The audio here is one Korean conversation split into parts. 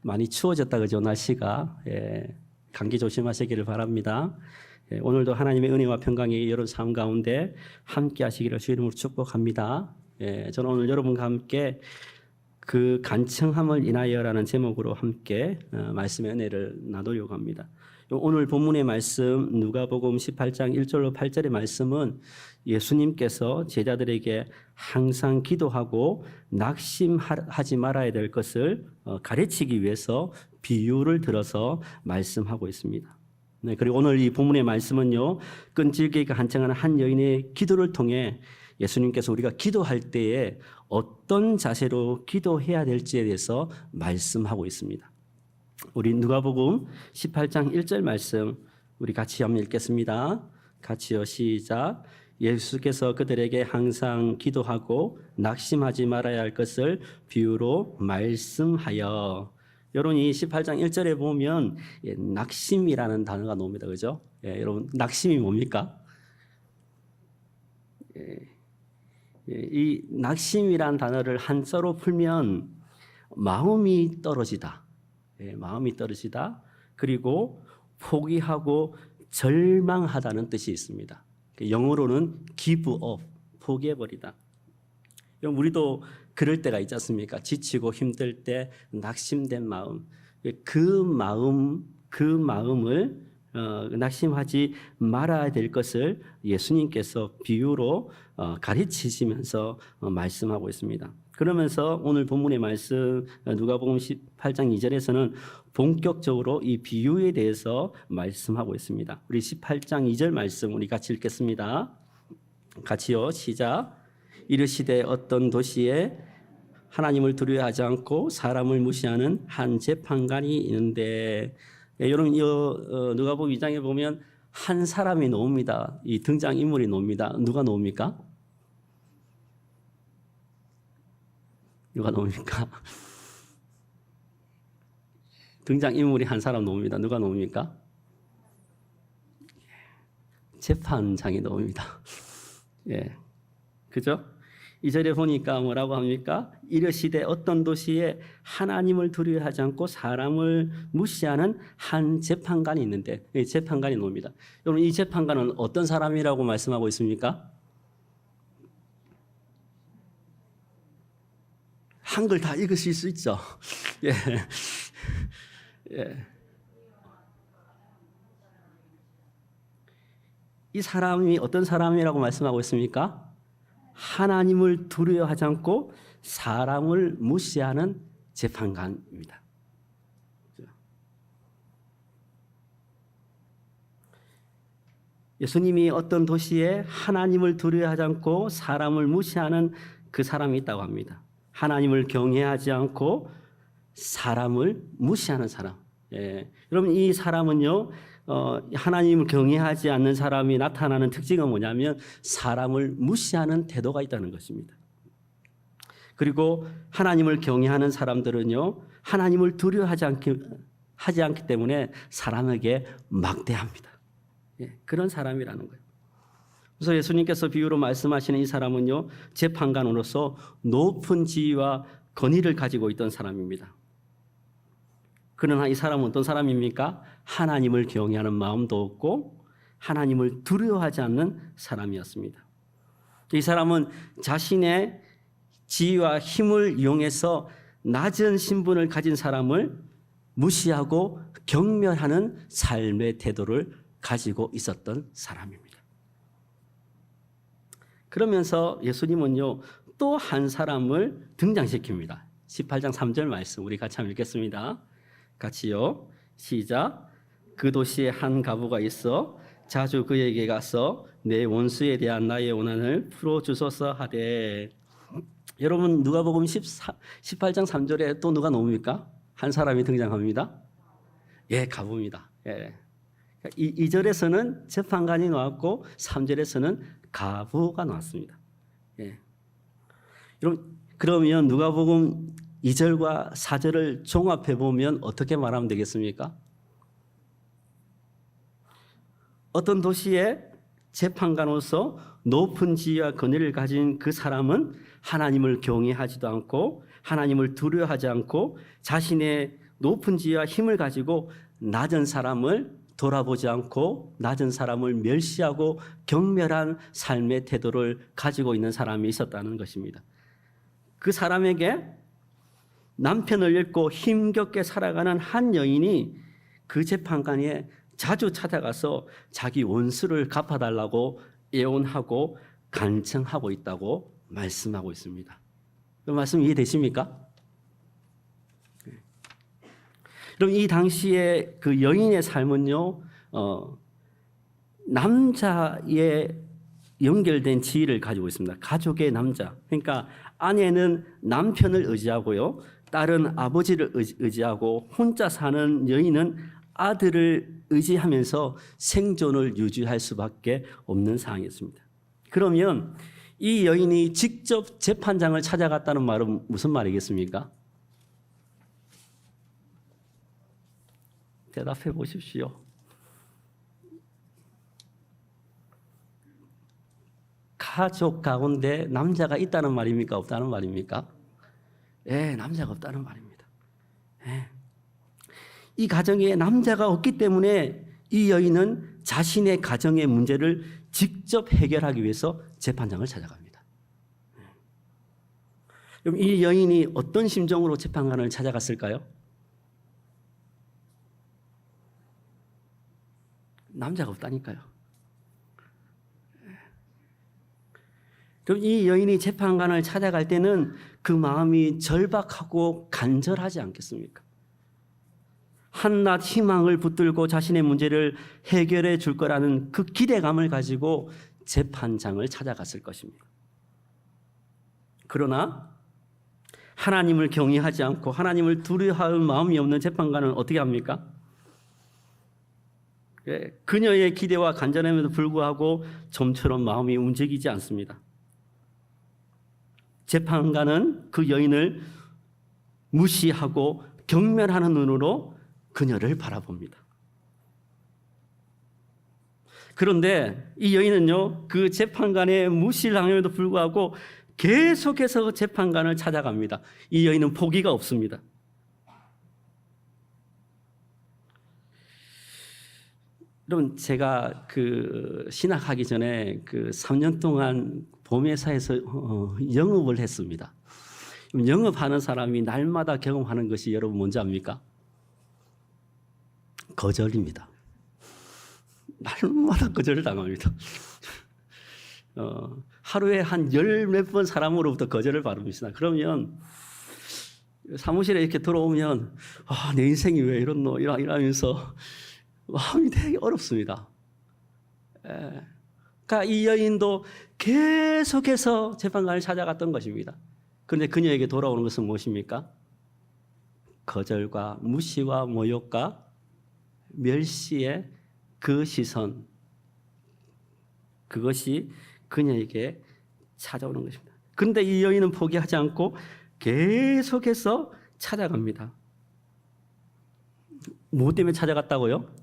많이 추워졌다 그죠? 날씨가. 감기 조심하시기를 바랍니다. 오늘도 하나님의 은혜와 평강이 여러분 삶 가운데 함께 하시기를 주 이름으로 축복합니다. 저는 오늘 여러분과 함께 그 간청함을 인하여라는 제목으로 함께 말씀의 은혜를 나누려고 합니다. 오늘 본문의 말씀 누가복음 18장 1절로 8절의 말씀은 예수님께서 제자들에게 항상 기도하고 낙심하지 말아야 될 것을 가르치기 위해서 비유를 들어서 말씀하고 있습니다. 네, 그리고 오늘 이 본문의 말씀은요, 끈질기게 간청하는 한 여인의 기도를 통해 예수님께서 우리가 기도할 때에 어떤 자세로 기도해야 될지에 대해서 말씀하고 있습니다. 우리 누가복음 18장 1절 말씀 우리 같이 한번 읽겠습니다. 같이요, 시작. 예수께서 그들에게 항상 기도하고 낙심하지 말아야 할 것을 비유로 말씀하여. 여러분 이 18장 1절에 보면 낙심이라는 단어가 나옵니다. 그죠? 여러분 낙심이 뭡니까? 이 낙심이라는 단어를 한자로 풀면 마음이 떨어지다. 마음이 떨어지다. 그리고 포기하고 절망하다는 뜻이 있습니다. 영어로는 give up, 포기해버리다. 우리도 그럴 때가 있지 않습니까? 지치고 힘들 때 낙심된 마음, 그 마음을 낙심하지 말아야 될 것을 예수님께서 비유로 가르치시면서 말씀하고 있습니다. 그러면서 오늘 본문의 말씀 누가복음 18장 2절에서는 본격적으로 이 비유에 대해서 말씀하고 있습니다. 우리 18장 2절 말씀 우리 같이 읽겠습니다. 같이요, 시작. 이르시되 어떤 도시에 하나님을 두려워하지 않고 사람을 무시하는 한 재판관이 있는데, 여러분 누가복음 2장에 보면 한 사람이 나옵니다. 이 등장 인물이 나옵니다. 누가 나옵니까? 누가 나옵니까? 등장 인물이 한 사람 나옵니다. 누가 나옵니까? 재판장이 나옵니다. 그죠? 이 절에 보니까 뭐라고 합니까? 이르시되 어떤 도시에 하나님을 두려워하지 않고 사람을 무시하는 한 재판관이 있는데, 이 재판관이 나옵니다. 여러분 이 재판관은 어떤 사람이라고 말씀하고 있습니까? 한글 다 읽으실 수 있죠? 이 사람이 어떤 사람이라고 말씀하고 있습니까? 하나님을 두려워하지 않고 사람을 무시하는 재판관입니다. 예수님이 어떤 도시에 하나님을 두려워하지 않고 사람을 무시하는 그 사람이 있다고 합니다. 하나님을 경외하지 않고 사람을 무시하는 사람. 여러분 이 사람은요, 하나님을 경외하지 않는 사람이 나타나는 특징은 뭐냐면 사람을 무시하는 태도가 있다는 것입니다. 그리고 하나님을 경외하는 사람들은요, 하나님을 두려워하지 않기 때문에 사람에게 막대합니다. 그런 사람이라는 거예요. 그래서 예수님께서 비유로 말씀하시는 이 사람은요, 재판관으로서 높은 지위와 권위를 가지고 있던 사람입니다. 그러나 이 사람은 어떤 사람입니까? 하나님을 경외하는 마음도 없고 하나님을 두려워하지 않는 사람이었습니다. 이 사람은 자신의 지위와 힘을 이용해서 낮은 신분을 가진 사람을 무시하고 경멸하는 삶의 태도를 가지고 있었던 사람입니다. 그러면서 예수님은요, 또 한 사람을 등장시킵니다. 18장 3절 말씀 우리 같이 한번 읽겠습니다. 같이요, 시작. 그 도시에 한 과부가 있어 자주 그에게 가서 내 원수에 대한 나의 원한을 풀어주소서 하되. 여러분 누가복음 18장 3절에 또 누가 나옵니까? 한 사람이 등장합니다. 과부입니다. 2절에서는 재판관이 나왔고 3절에서는 과부가 나왔습니다. 여러분 그러면 누가복음 2절과 4절을 종합해 보면 어떻게 말하면 되겠습니까? 어떤 도시에 재판관으로서 높은 지위와 권위를 가진 그 사람은 하나님을 경외하지도 않고 하나님을 두려워하지 않고 자신의 높은 지위와 힘을 가지고 낮은 사람을 돌아보지 않고 낮은 사람을 멸시하고 경멸한 삶의 태도를 가지고 있는 사람이 있었다는 것입니다. 그 사람에게 남편을 잃고 힘겹게 살아가는 한 여인이 그 재판관에 자주 찾아가서 자기 원수를 갚아달라고 애원하고 간청하고 있다고 말씀하고 있습니다. 그 말씀 이해되십니까? 그럼 이 당시에 그 여인의 삶은요, 남자의 연결된 지위를 가지고 있습니다. 가족의 남자. 그러니까 아내는 남편을 의지하고요, 딸은 아버지를 의지하고 혼자 사는 여인은 아들을 의지하면서 생존을 유지할 수밖에 없는 상황이었습니다. 그러면 이 여인이 직접 재판장을 찾아갔다는 말은 무슨 말이겠습니까? 대답해 보십시오. 가족 가운데 남자가 있다는 말입니까? 없다는 말입니까? 예, 남자가 없다는 말입니다. 예. 이 가정에 남자가 없기 때문에 이 여인은 자신의 가정의 문제를 직접 해결하기 위해서 재판장을 찾아갑니다. 그럼 이 여인이 어떤 심정으로 재판관을 찾아갔을까요? 남자가 없다니까요. 그럼 이 여인이 재판관을 찾아갈 때는 그 마음이 절박하고 간절하지 않겠습니까? 한낱 희망을 붙들고 자신의 문제를 해결해 줄 거라는 그 기대감을 가지고 재판장을 찾아갔을 것입니다. 그러나 하나님을 경외하지 않고 하나님을 두려워할 마음이 없는 재판관은 어떻게 합니까? 그녀의 기대와 간절함에도 불구하고 좀처럼 마음이 움직이지 않습니다. 재판관은 그 여인을 무시하고 경멸하는 눈으로 그녀를 바라봅니다. 그런데 이 여인은요, 그 재판관의 무시를 당함에도 불구하고 계속해서 재판관을 찾아갑니다. 이 여인은 포기가 없습니다. 여러분, 제가 그 신학하기 전에 그 3년 동안 보험회사에서 영업을 했습니다. 영업하는 사람이 날마다 경험하는 것이 여러분 뭔지 압니까? 거절입니다. 날마다 거절을 당합니다. 하루에 한 10몇 번 사람으로부터 거절을 받습니다. 그러면 사무실에 이렇게 들어오면 내 인생이 왜 이렇노 이러면서 마음이 되게 어렵습니다. 그러니까 이 여인도 계속해서 재판관을 찾아갔던 것입니다. 그런데 그녀에게 돌아오는 것은 무엇입니까? 거절과 무시와 모욕과 멸시의 그 시선, 그것이 그녀에게 찾아오는 것입니다. 그런데 이 여인은 포기하지 않고 계속해서 찾아갑니다. 무엇 때문에 찾아갔다고요?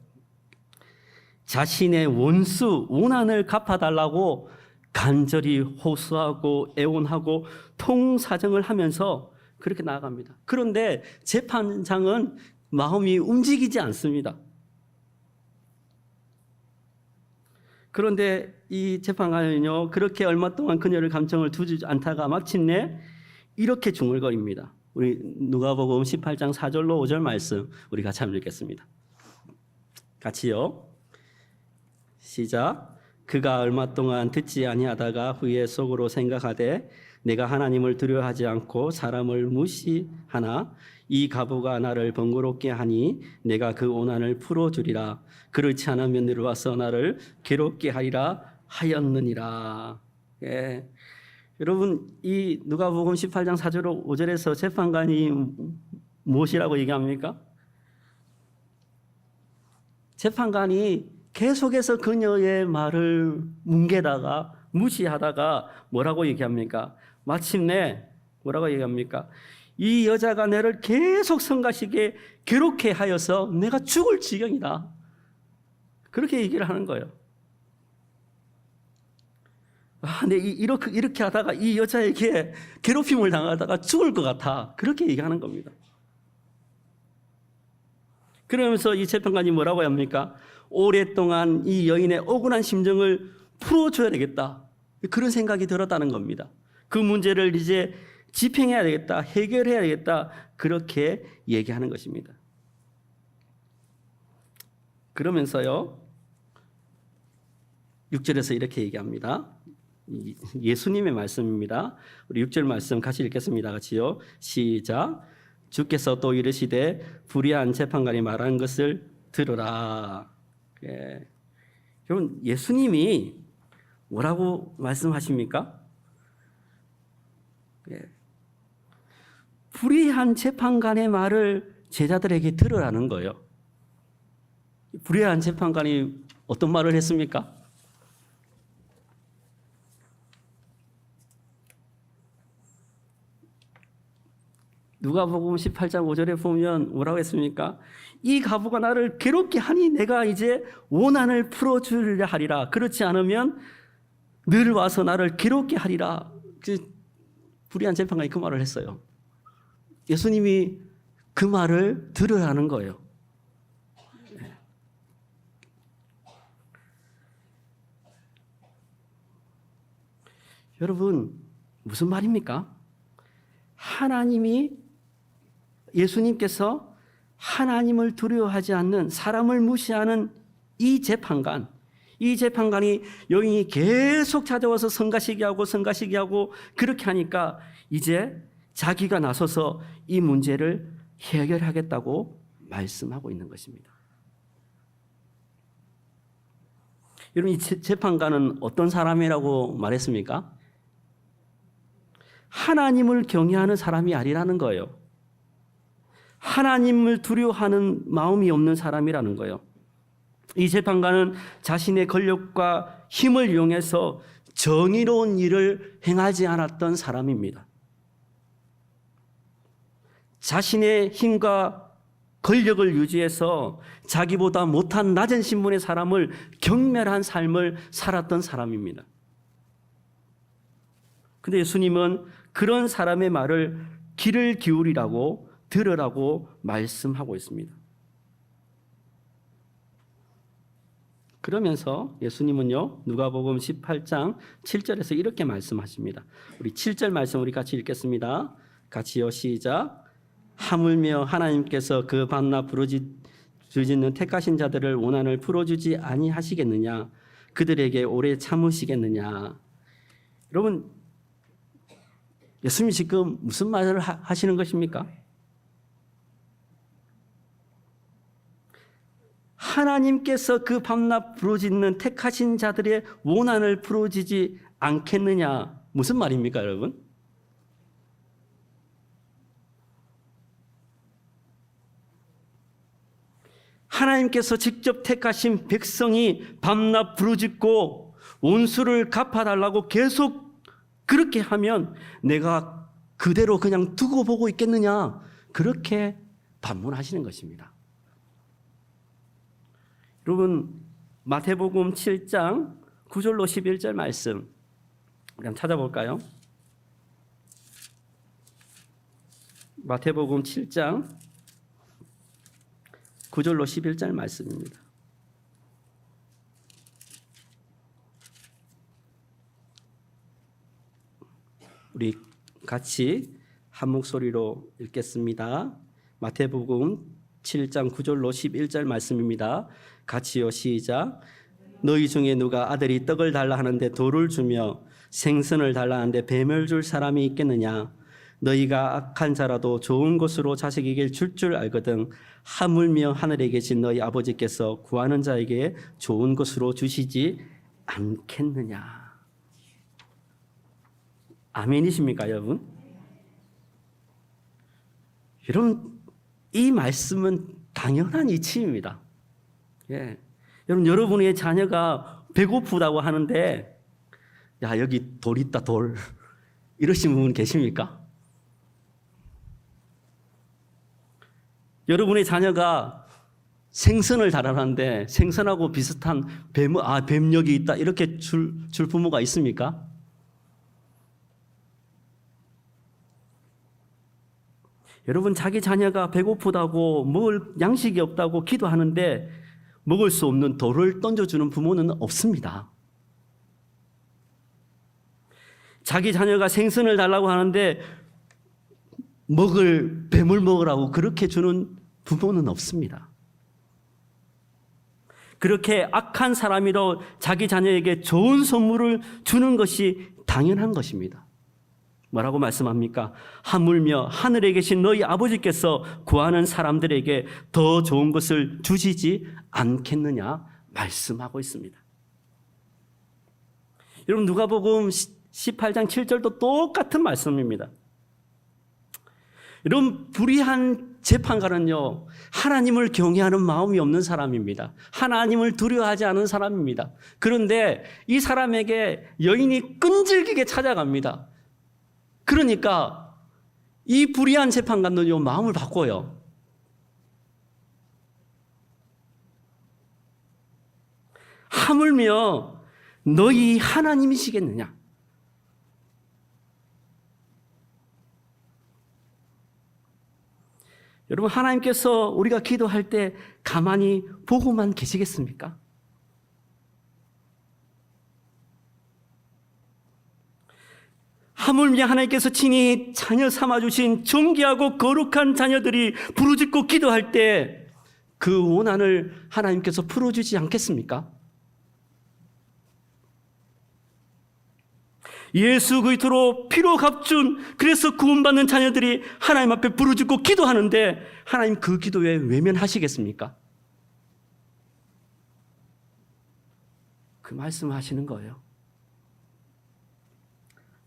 자신의 원수, 원한을 갚아달라고 간절히 호소하고 애원하고 통사정을 하면서 그렇게 나아갑니다. 그런데 재판장은 마음이 움직이지 않습니다. 그런데 이 재판관은요, 그렇게 얼마 동안 그녀를 감정을 두지 않다가 마침내 이렇게 중얼거립니다. 우리 누가복음 18장 4절로 5절 말씀 우리 같이 한번 읽겠습니다. 같이요. 시작. 그가 얼마 동안 듣지 아니하다가 후에 속으로 생각하되 내가 하나님을 두려워하지 않고 사람을 무시하나 이 가부가 나를 번거롭게 하니 내가 그 오난을 풀어주리라. 그렇지 않으면 내려와서 나를 괴롭게 하리라 하였느니라. 예. 여러분, 이 누가복음 18장 4절 5절에서 재판관이 무엇이라고 얘기합니까? 재판관이 계속해서 그녀의 말을 뭉개다가 무시하다가 뭐라고 얘기합니까? 마침내 뭐라고 얘기합니까? 이 여자가 나를 계속 성가시게 괴롭게 하여서 내가 죽을 지경이다. 그렇게 얘기를 하는 거예요. 내 이렇게 하다가 이 여자에게 괴롭힘을 당하다가 죽을 것 같아. 그렇게 얘기하는 겁니다. 그러면서 이 재판관이 뭐라고 합니까? 오랫동안 이 여인의 억울한 심정을 풀어줘야 되겠다. 그런 생각이 들었다는 겁니다. 그 문제를 이제 집행해야 되겠다. 해결해야 되겠다. 그렇게 얘기하는 것입니다. 그러면서요, 6절에서 이렇게 얘기합니다. 예수님의 말씀입니다. 우리 6절 말씀 같이 읽겠습니다. 같이요. 시작. 주께서 또 이르시되 불의한 재판관이 말한 것을 들으라. 예. 여러분, 예수님이 뭐라고 말씀하십니까? 예. 불의한 재판관의 말을 제자들에게 들으라는 거예요. 불의한 재판관이 어떤 말을 했습니까? 누가복음 18장 5절에 보면 뭐라고 했습니까? 이 과부가 나를 괴롭게 하니 내가 이제 원한을 풀어주려 하리라. 그렇지 않으면 늘 와서 나를 괴롭게 하리라. 불의한 재판관이 그 말을 했어요. 예수님이 그 말을 들으라는 거예요. 여러분, 무슨 말입니까? 예수님께서 하나님을 두려워하지 않는, 사람을 무시하는 이 재판관이 여인이 계속 찾아와서 성가시게 하고 그렇게 하니까 이제 자기가 나서서 이 문제를 해결하겠다고 말씀하고 있는 것입니다. 여러분, 이 재판관은 어떤 사람이라고 말했습니까? 하나님을 경외하는 사람이 아니라는 거예요. 하나님을 두려워하는 마음이 없는 사람이라는 거예요. 이 재판관은 자신의 권력과 힘을 이용해서 정의로운 일을 행하지 않았던 사람입니다. 자신의 힘과 권력을 유지해서 자기보다 못한 낮은 신분의 사람을 경멸한 삶을 살았던 사람입니다. 근데 예수님은 그런 사람의 말을 귀를 기울이라고, 들으라고 말씀하고 있습니다. 그러면서 예수님은요, 누가복음 18장 7절에서 이렇게 말씀하십니다. 우리 7절 말씀 우리 같이 읽겠습니다. 같이요, 시작. 하물며 하나님께서 그 밤낮 부르짖는 택하신 자들을 원한을 풀어주지 아니하시겠느냐? 그들에게 오래 참으시겠느냐? 여러분, 예수님이 지금 무슨 말을 하시는 것입니까? 하나님께서 그 밤낮 부르짖는 택하신 자들의 원한을 풀어주지 않겠느냐? 무슨 말입니까, 여러분? 하나님께서 직접 택하신 백성이 밤낮 부르짖고 원수를 갚아달라고 계속 그렇게 하면 내가 그대로 그냥 두고 보고 있겠느냐? 그렇게 반문하시는 것입니다. 여러분, 마태복음 7장 9절로 11절 말씀 우리 한번 찾아볼까요? 마태복음 7장 9절로 11절 말씀입니다. 우리 같이 한 목소리로 읽겠습니다. 마태복음 7장 9절로 11절 말씀입니다. 같이요, 시작. 너희 중에 누가 아들이 떡을 달라 하는데 돌을 주며 생선을 달라 하는데 뱀을 줄 사람이 있겠느냐? 너희가 악한 자라도 좋은 것으로 자식에게 줄 알거든 하물며 하늘에 계신 너희 아버지께서 구하는 자에게 좋은 것으로 주시지 않겠느냐? 아멘이십니까, 여러분? 여러분, 이 말씀은 당연한 이치입니다. 예. 여러분, 여러분의 자녀가 배고프다고 하는데 야, 여기 돌 있다, 돌. 이러신 분 계십니까? 여러분의 자녀가 생선을 달아나는데 생선하고 비슷한 뱀 여기 있다 이렇게 줄 부모가 있습니까? 여러분, 자기 자녀가 배고프다고 먹을 양식이 없다고 기도하는데 먹을 수 없는 돌을 던져주는 부모는 없습니다. 자기 자녀가 생선을 달라고 하는데 먹을 뱀을 먹으라고 그렇게 주는 부모는 없습니다. 그렇게 악한 사람이로 자기 자녀에게 좋은 선물을 주는 것이 당연한 것입니다. 뭐라고 말씀합니까? 하물며 하늘에 계신 너희 아버지께서 구하는 사람들에게 더 좋은 것을 주시지 않겠느냐 말씀하고 있습니다. 여러분, 누가복음 18장 7절도 똑같은 말씀입니다. 여러분, 불의한 재판관은요, 하나님을 경외하는 마음이 없는 사람입니다. 하나님을 두려워하지 않은 사람입니다. 그런데 이 사람에게 여인이 끈질기게 찾아갑니다. 그러니까 이 불의한 재판관은요, 마음을 바꿔요. 하물며 너희 하나님이시겠느냐? 여러분, 하나님께서 우리가 기도할 때 가만히 보고만 계시겠습니까? 하물며 하나님께서 친히 자녀 삼아주신 존귀하고 거룩한 자녀들이 부르짖고 기도할 때 그 원한을 하나님께서 풀어주지 않겠습니까? 예수 그리스도로 피로 값준, 그래서 구원받는 자녀들이 하나님 앞에 부르짖고 기도하는데 하나님 그 기도에 외면하시겠습니까? 그 말씀하시는 거예요.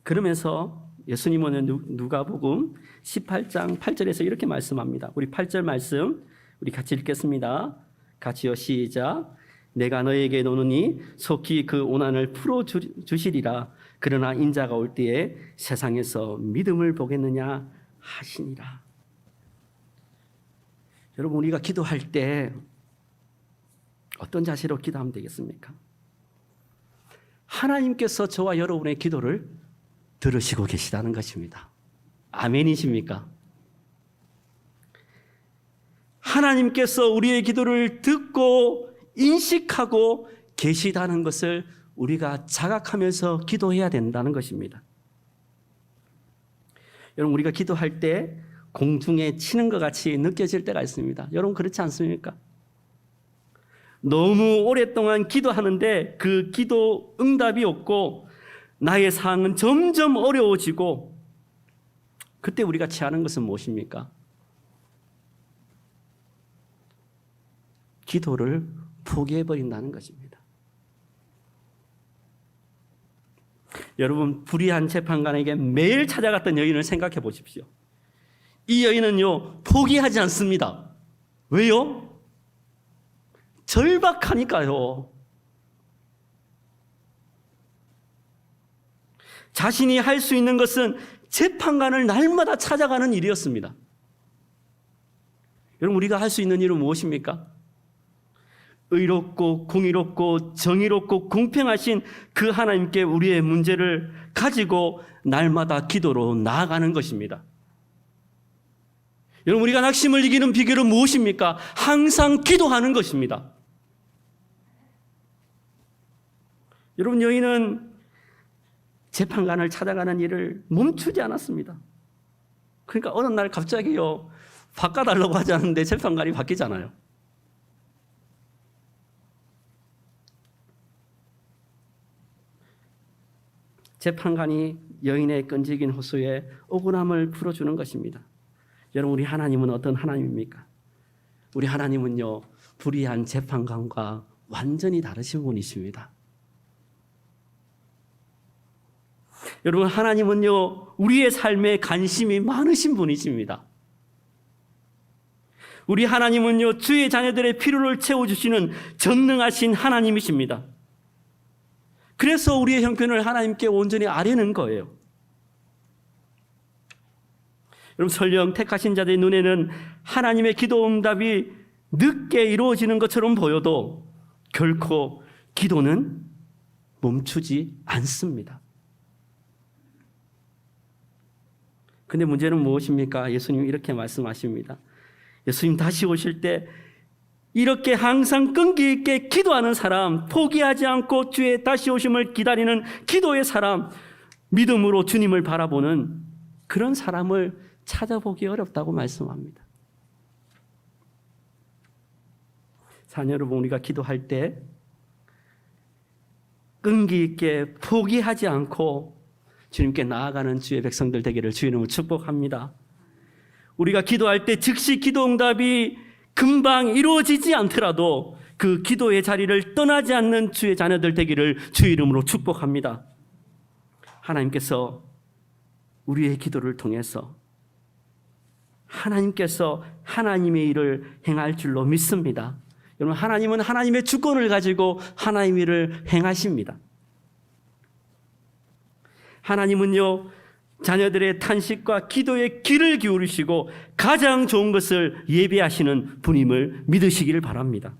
그러면서 예수님은 누가복음 18장 8절에서 이렇게 말씀합니다. 우리 8절 말씀 우리 같이 읽겠습니다. 같이요, 시작. 내가 너에게 노느니 속히 그 오난을 풀어주시리라. 그러나 인자가 올 때에 세상에서 믿음을 보겠느냐 하시니라. 여러분, 우리가 기도할 때 어떤 자세로 기도하면 되겠습니까? 하나님께서 저와 여러분의 기도를 들으시고 계시다는 것입니다. 아멘이십니까? 하나님께서 우리의 기도를 듣고 인식하고 계시다는 것을 우리가 자각하면서 기도해야 된다는 것입니다. 여러분, 우리가 기도할 때 공중에 치는 것 같이 느껴질 때가 있습니다. 여러분, 그렇지 않습니까? 너무 오랫동안 기도하는데 그 기도 응답이 없고 나의 상황은 점점 어려워지고, 그때 우리가 취하는 것은 무엇입니까? 기도를 포기해버린다는 것입니다. 여러분, 불의한 재판관에게 매일 찾아갔던 여인을 생각해 보십시오. 이 여인은요, 포기하지 않습니다. 왜요? 절박하니까요. 자신이 할 수 있는 것은 재판관을 날마다 찾아가는 일이었습니다. 여러분, 우리가 할 수 있는 일은 무엇입니까? 의롭고 공의롭고 정의롭고 공평하신 그 하나님께 우리의 문제를 가지고 날마다 기도로 나아가는 것입니다. 여러분, 우리가 낙심을 이기는 비결은 무엇입니까? 항상 기도하는 것입니다. 여러분, 여인은 재판관을 찾아가는 일을 멈추지 않았습니다. 그러니까 어느 날 갑자기요, 바꿔달라고 하지 않는데 재판관이 바뀌잖아요. 재판관이 여인의 끈질긴 호소에 억울함을 풀어주는 것입니다. 여러분, 우리 하나님은 어떤 하나님입니까? 우리 하나님은요, 불의한 재판관과 완전히 다르신 분이십니다. 여러분, 하나님은요, 우리의 삶에 관심이 많으신 분이십니다. 우리 하나님은요, 주의 자녀들의 필요를 채워주시는 전능하신 하나님이십니다. 그래서 우리의 형편을 하나님께 온전히 아뢰는 거예요. 여러분, 설령 택하신 자들의 눈에는 하나님의 기도 응답이 늦게 이루어지는 것처럼 보여도 결코 기도는 멈추지 않습니다. 근데 문제는 무엇입니까? 예수님 이렇게 말씀하십니다. 예수님 다시 오실 때 이렇게 항상 끈기 있게 기도하는 사람, 포기하지 않고 주의 다시 오심을 기다리는 기도의 사람, 믿음으로 주님을 바라보는 그런 사람을 찾아보기 어렵다고 말씀합니다. 자녀 여러분, 우리가 기도할 때 끈기 있게 포기하지 않고 주님께 나아가는 주의 백성들 되기를 주의 이름으로 축복합니다. 우리가 기도할 때 즉시 기도 응답이 금방 이루어지지 않더라도 그 기도의 자리를 떠나지 않는 주의 자녀들 되기를 주의 이름으로 축복합니다. 하나님께서 우리의 기도를 통해서 하나님께서 하나님의 일을 행할 줄로 믿습니다. 여러분, 하나님은 하나님의 주권을 가지고 하나님의 일을 행하십니다. 하나님은요, 자녀들의 탄식과 기도에 귀를 기울이시고 가장 좋은 것을 예비하시는 분임을 믿으시기를 바랍니다.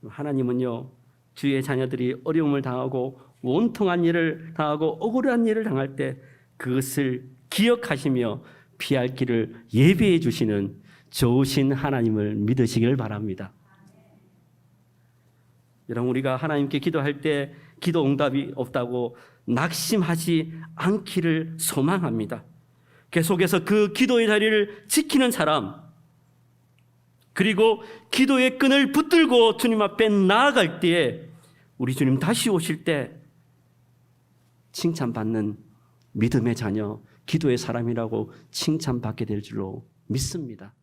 하나님은요, 주의 자녀들이 어려움을 당하고 원통한 일을 당하고 억울한 일을 당할 때 그것을 기억하시며 피할 길을 예비해 주시는 좋으신 하나님을 믿으시길 바랍니다. 여러분, 우리가 하나님께 기도할 때 기도 응답이 없다고 낙심하지 않기를 소망합니다. 계속해서 그 기도의 자리를 지키는 사람, 그리고 기도의 끈을 붙들고 주님 앞에 나아갈 때에 우리 주님 다시 오실 때 칭찬받는 믿음의 자녀, 기도의 사람이라고 칭찬받게 될 줄로 믿습니다.